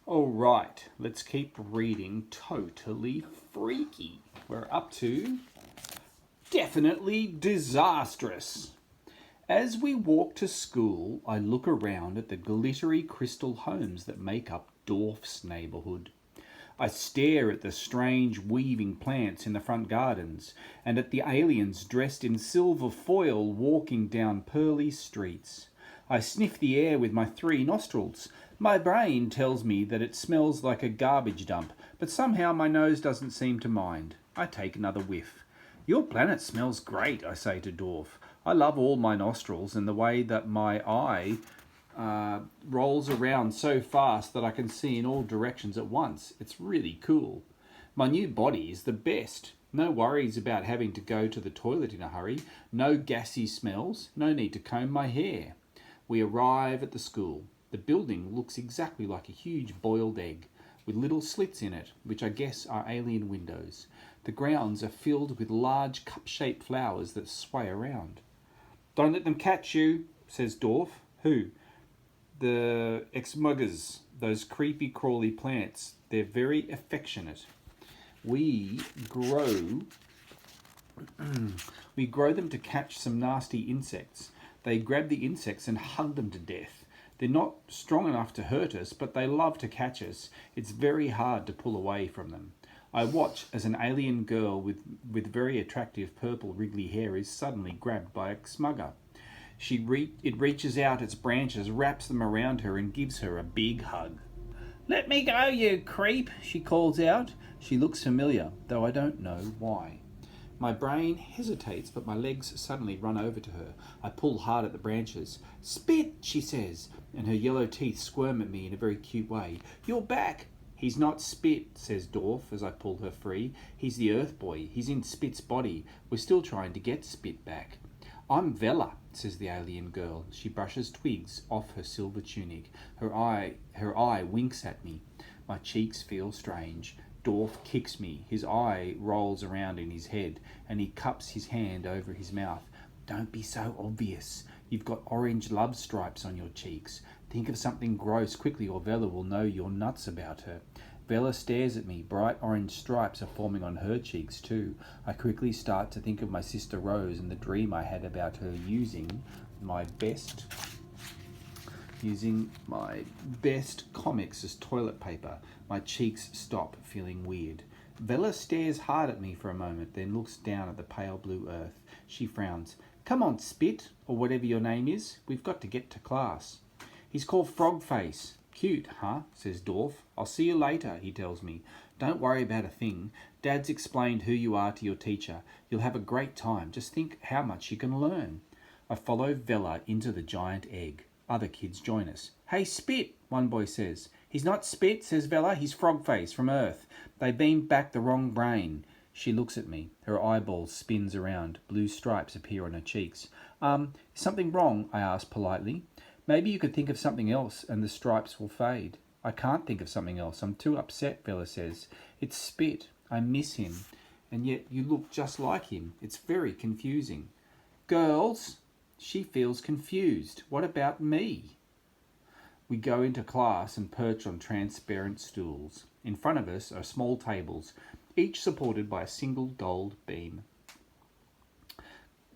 All right, let's keep reading Totally Freaky. We're up to Definitely Disastrous. As we walk to school, I look around at the glittery crystal homes that make up Dorf's neighbourhood. I stare at the strange weaving plants in the front gardens and at the aliens dressed in silver foil walking down pearly streets. I sniff the air with my three nostrils. My brain tells me that it smells like a garbage dump, but somehow my nose doesn't seem to mind. I take another whiff. Your planet smells great, I say to Dorf. I love all my nostrils and the way that my eye rolls around so fast that I can see in all directions at once. It's really cool. My new body is the best. No worries about having to go to the toilet in a hurry. No gassy smells. No need to comb my hair. We arrive at the school. The building looks exactly like a huge boiled egg, with little slits in it, which I guess are alien windows. The grounds are filled with large cup-shaped flowers that sway around. Don't let them catch you, says Dorf. Who? The exmuggers, those creepy crawly plants. They're very affectionate. We grow them to catch some nasty insects. They grab the insects and hug them to death. They're not strong enough to hurt us, but they love to catch us. It's very hard to pull away from them. I watch as an alien girl with very attractive purple wriggly hair is suddenly grabbed by a smugger. It reaches out its branches, wraps them around her and gives her a big hug. Let me go, you creep, she calls out. She looks familiar, though I don't know why. My brain hesitates, but my legs suddenly run over to her. I pull hard at the branches. Spit, she says, and her yellow teeth squirm at me in a very cute way. You're back. He's not Spit, says Dorf as I pull her free. He's the Earth Boy. He's in Spit's body. We're still trying to get Spit back. I'm Vela, says the alien girl. She brushes twigs off her silver tunic. Her eye winks at me. My cheeks feel strange. Dorf kicks me. His eye rolls around in his head and he cups his hand over his mouth. Don't be so obvious. You've got orange love stripes on your cheeks. Think of something gross quickly or Vela will know you're nuts about her. Vela stares at me. Bright orange stripes are forming on her cheeks too. I quickly start to think of my sister Rose and the dream I had about her using my best comics as toilet paper. My cheeks stop feeling weird. Vela stares hard at me for a moment, then looks down at the pale blue earth. She frowns. Come on, Spit, or whatever your name is. We've got to get to class. He's called Frogface. Cute, huh? Says Dorf. I'll see you later, he tells me. Don't worry about a thing. Dad's explained who you are to your teacher. You'll have a great time. Just think how much you can learn. I follow Vela into the giant egg. Other kids join us. Hey, Spit, one boy says. He's not Spit, says Vela. He's Frogface from Earth. They beamed back the wrong brain. She looks at me. Her eyeball spins around. Blue stripes appear on her cheeks. Is something wrong? I ask politely. Maybe you could think of something else and the stripes will fade. I can't think of something else. I'm too upset, Vela says. It's Spit. I miss him. And yet you look just like him. It's very confusing. Girls, she feels confused. What about me? We go into class and perch on transparent stools. In front of us are small tables, each supported by a single gold beam.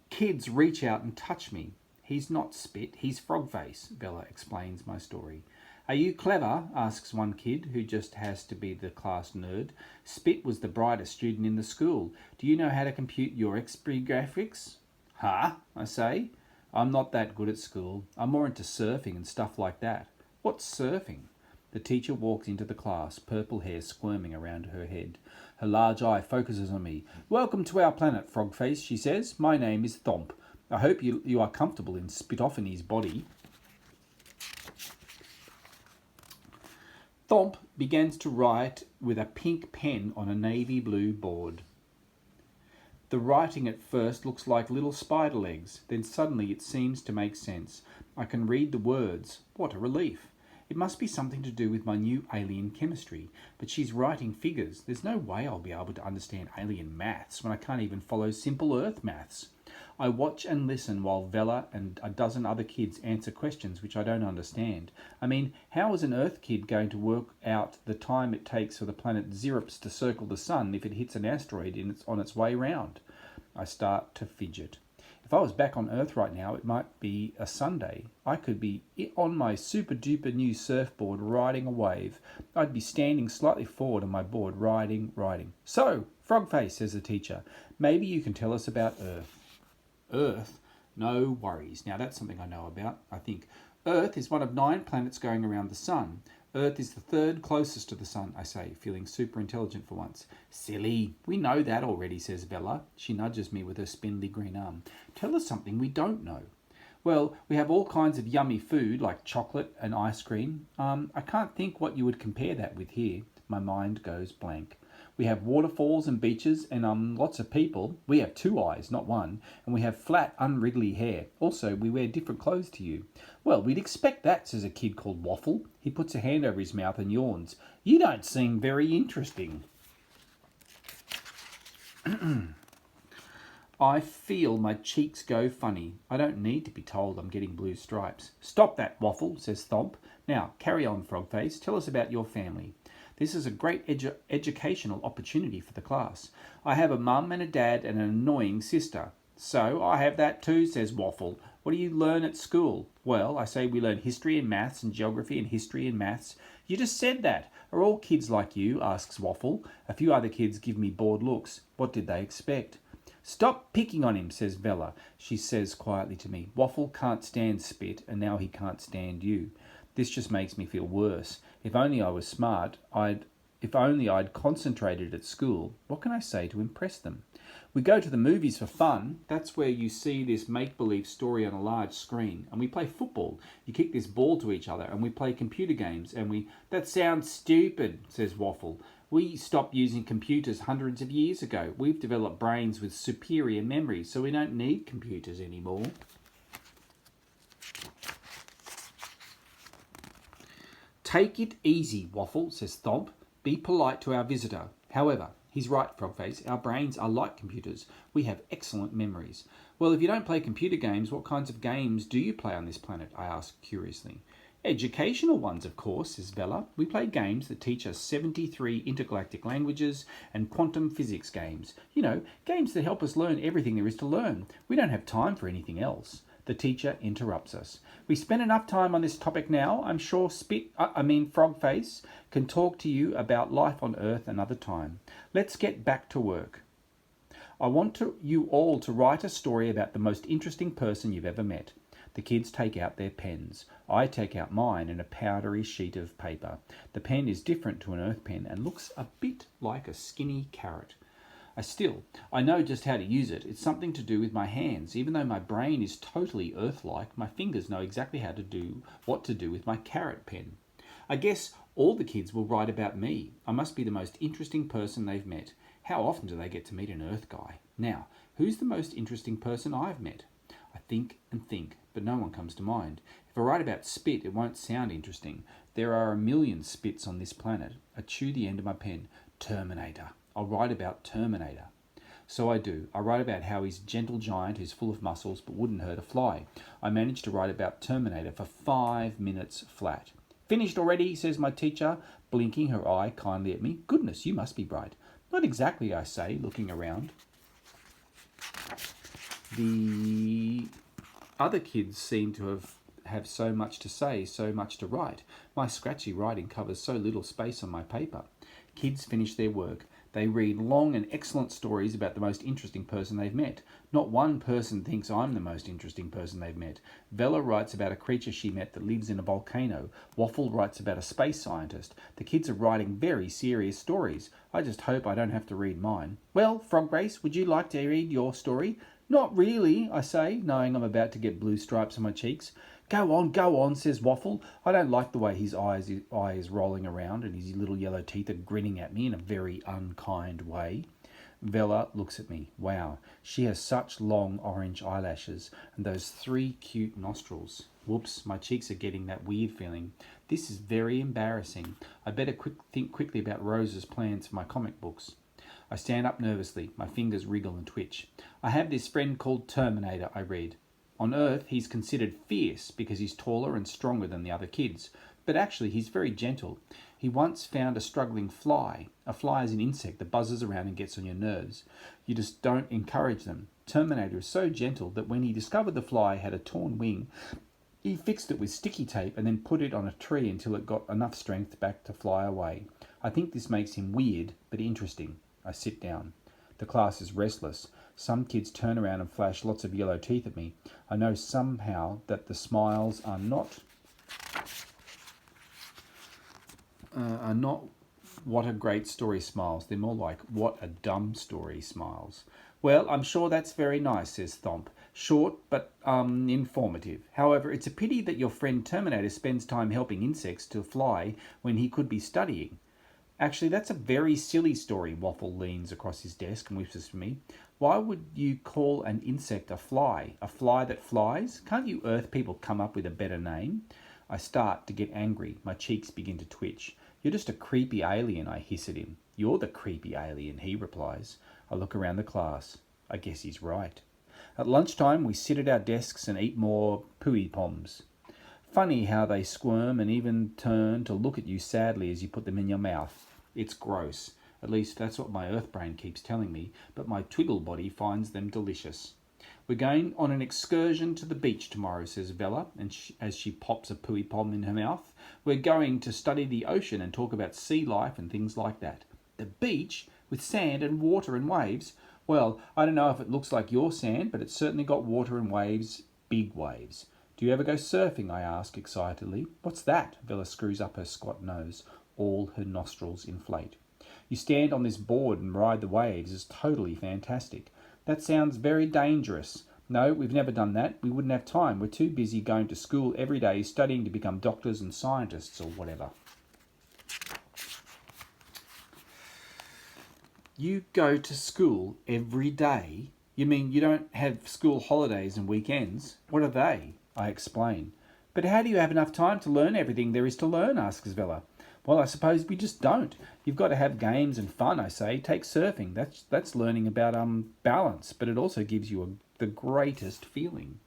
Kids reach out and touch me. He's not Spit, he's Frogface, Vela explains my story. Are you clever? Asks one kid who just has to be the class nerd. Spit was the brightest student in the school. Do you know how to compute your XP graphics? Huh? I say. I'm not that good at school. I'm more into surfing and stuff like that. What's surfing? The teacher walks into the class, purple hair squirming around her head. Her large eye focuses on me. Welcome to our planet, Frogface, she says. My name is Thomp. I hope you are comfortable in Spitoffany's body. Thomp begins to write with a pink pen on a navy blue board. The writing at first looks like little spider legs, then suddenly it seems to make sense. I can read the words. What a relief. It must be something to do with my new alien chemistry, but she's writing figures. There's no way I'll be able to understand alien maths when I can't even follow simple Earth maths. I watch and listen while Vella and a dozen other kids answer questions which I don't understand. I mean, how is an Earth kid going to work out the time it takes for the planet Xerips to circle the sun if it hits an asteroid on its way round? I start to fidget. If I was back on Earth right now, it might be a Sunday. I could be on my super duper new surfboard riding a wave. I'd be standing slightly forward on my board, riding. So, Frogface, says the teacher, maybe you can tell us about Earth. Earth? No worries. Now that's something I know about, I think. Earth is one of 9 planets going around the sun. Earth is the 3rd closest to the sun, I say, feeling super intelligent for once. Silly, we know that already, says Vella. She nudges me with her spindly green arm. Tell us something we don't know. Well, we have all kinds of yummy food, like chocolate and ice cream. I can't think what you would compare that with here. My mind goes blank. We have waterfalls and beaches and lots of people. We have 2 eyes, not one. And we have flat, unwriggly hair. Also, we wear different clothes to you. Well, we'd expect that, says a kid called Waffle. He puts a hand over his mouth and yawns. You don't seem very interesting. I feel my cheeks go funny. I don't need to be told I'm getting blue stripes. Stop that, Waffle, says Thomp. Now, carry on, Frogface. Tell us about your family. This is a great educational opportunity for the class. I have a mum and a dad and an annoying sister. So I have that too, says Waffle. What do you learn at school? Well, I say we learn history and maths and geography and history and maths. You just said that. Are all kids like you? Asks Waffle. A few other kids give me bored looks. What did they expect? Stop picking on him, says Vella. She says quietly to me, Waffle can't stand spit and now he can't stand you. This just makes me feel worse. If only I was smart, if only I'd concentrated at school, what can I say to impress them? We go to the movies for fun. That's where you see this make-believe story on a large screen. And we play football. You kick this ball to each other. And we play computer games. That sounds stupid, says Waffle. We stopped using computers hundreds of years ago. We've developed brains with superior memory, so we don't need computers anymore. Take it easy, Waffle, says Thomp. Be polite to our visitor. However, he's right, Frogface. Our brains are like computers. We have excellent memories. Well, if you don't play computer games, what kinds of games do you play on this planet? I ask curiously. Educational ones, of course, says Vella. We play games that teach us 73 intergalactic languages and quantum physics games. You know, games that help us learn everything there is to learn. We don't have time for anything else. The teacher interrupts us. We spent enough time on this topic now. I'm sure Frogface can talk to you about life on Earth another time. Let's get back to work. I want you all to write a story about the most interesting person you've ever met. The kids take out their pens. I take out mine in a powdery sheet of paper. The pen is different to an Earth pen and looks a bit like a skinny carrot. I know just how to use it. It's something to do with my hands. Even though my brain is totally Earth-like, my fingers know exactly what to do with my carrot pen. I guess all the kids will write about me. I must be the most interesting person they've met. How often do they get to meet an Earth guy? Now, who's the most interesting person I've met? I think and think, but no one comes to mind. If I write about spit, it won't sound interesting. There are a million spits on this planet. I chew the end of my pen. Terminator. I'll write about Terminator. So I do. I write about how he's a gentle giant who's full of muscles but wouldn't hurt a fly. I managed to write about Terminator for 5 minutes flat. Finished already, says my teacher, blinking her eye kindly at me. Goodness, you must be bright. Not exactly, I say, looking around. The other kids seem to have so much to say, so much to write. My scratchy writing covers so little space on my paper. Kids finish their work. They read long and excellent stories about the most interesting person they've met. Not one person thinks I'm the most interesting person they've met. Vella writes about a creature she met that lives in a volcano. Waffle writes about a space scientist. The kids are writing very serious stories. I just hope I don't have to read mine. Well, Frogface, would you like to read your story? Not really, I say, knowing I'm about to get blue stripes on my cheeks. Go on, says Waffle. I don't like the way his eye is rolling around and his little yellow teeth are grinning at me in a very unkind way. Vella looks at me. Wow, she has such long orange eyelashes and those 3 cute nostrils. Whoops, my cheeks are getting that weird feeling. This is very embarrassing. I better think quickly about Rose's plans for my comic books. I stand up nervously. My fingers wriggle and twitch. I have this friend called Terminator, I read. On Earth, he's considered fierce because he's taller and stronger than the other kids. But actually, he's very gentle. He once found a struggling fly. A fly is an insect that buzzes around and gets on your nerves. You just don't encourage them. Terminator is so gentle that when he discovered the fly had a torn wing, he fixed it with sticky tape and then put it on a tree until it got enough strength back to fly away. I think this makes him weird, but interesting. I sit down. The class is restless. Some kids turn around and flash lots of yellow teeth at me. I know somehow that the smiles are not what a great story smiles. They're more like what a dumb story smiles. Well, I'm sure that's very nice, says Thomp. Short, but informative. However, it's a pity that your friend Terminator spends time helping insects to fly when he could be studying. Actually, that's a very silly story, Waffle leans across his desk and whispers to me. Why would you call an insect a fly? A fly that flies? Can't you Earth people come up with a better name? I start to get angry. My cheeks begin to twitch. You're just a creepy alien, I hiss at him. You're the creepy alien, he replies. I look around the class. I guess he's right. At lunchtime, we sit at our desks and eat more pooey poms. Funny how they squirm and even turn to look at you sadly as you put them in your mouth. It's gross. At least that's what my earth brain keeps telling me, but my twiggle body finds them delicious. We're going on an excursion to the beach tomorrow, says Bella, and as she pops a pooey pom in her mouth. We're going to study the ocean and talk about sea life and things like that. The beach? With sand and water and waves? Well, I don't know if it looks like your sand, but it's certainly got water and waves, big waves. Do you ever go surfing? I ask excitedly. What's that? Bella screws up her squat nose. All her nostrils inflate. You stand on this board and ride the waves. It's totally fantastic. That sounds very dangerous. No, we've never done that. We wouldn't have time. We're too busy going to school every day studying to become doctors and scientists or whatever. You go to school every day? You mean you don't have school holidays and weekends? What are they? I explain. But how do you have enough time to learn everything there is to learn, asks Vella. Well, I suppose we just don't. You've got to have games and fun, I say. Take surfing. That's learning about balance, but it also gives you the greatest feeling.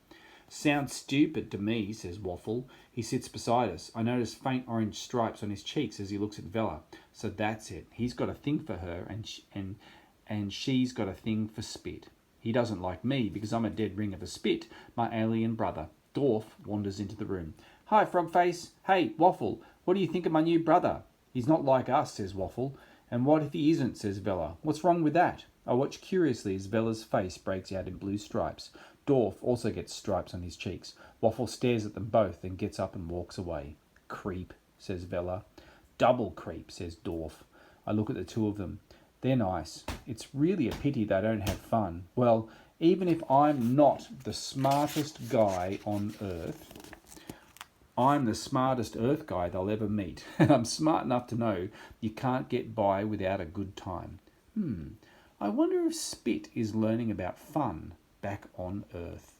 Sounds stupid to me, says Waffle. He sits beside us. I notice faint orange stripes on his cheeks as he looks at Vella. So that's it. He's got a thing for her, and she's got a thing for spit. He doesn't like me because I'm a dead ring of a spit, my alien brother. Dorf wanders into the room. Hi, Frogface. Hey, Waffle. What do you think of my new brother? He's not like us, says Waffle. And what if he isn't, says Vella. What's wrong with that? I watch curiously as Vella's face breaks out in blue stripes. Dorf also gets stripes on his cheeks. Waffle stares at them both, then gets up and walks away. Creep, says Vella. Double creep, says Dorf. I look at the two of them. They're nice. It's really a pity they don't have fun. Well, even if I'm not the smartest guy on Earth, I'm the smartest Earth guy they'll ever meet. And I'm smart enough to know you can't get by without a good time. I wonder if Spit is learning about fun back on Earth.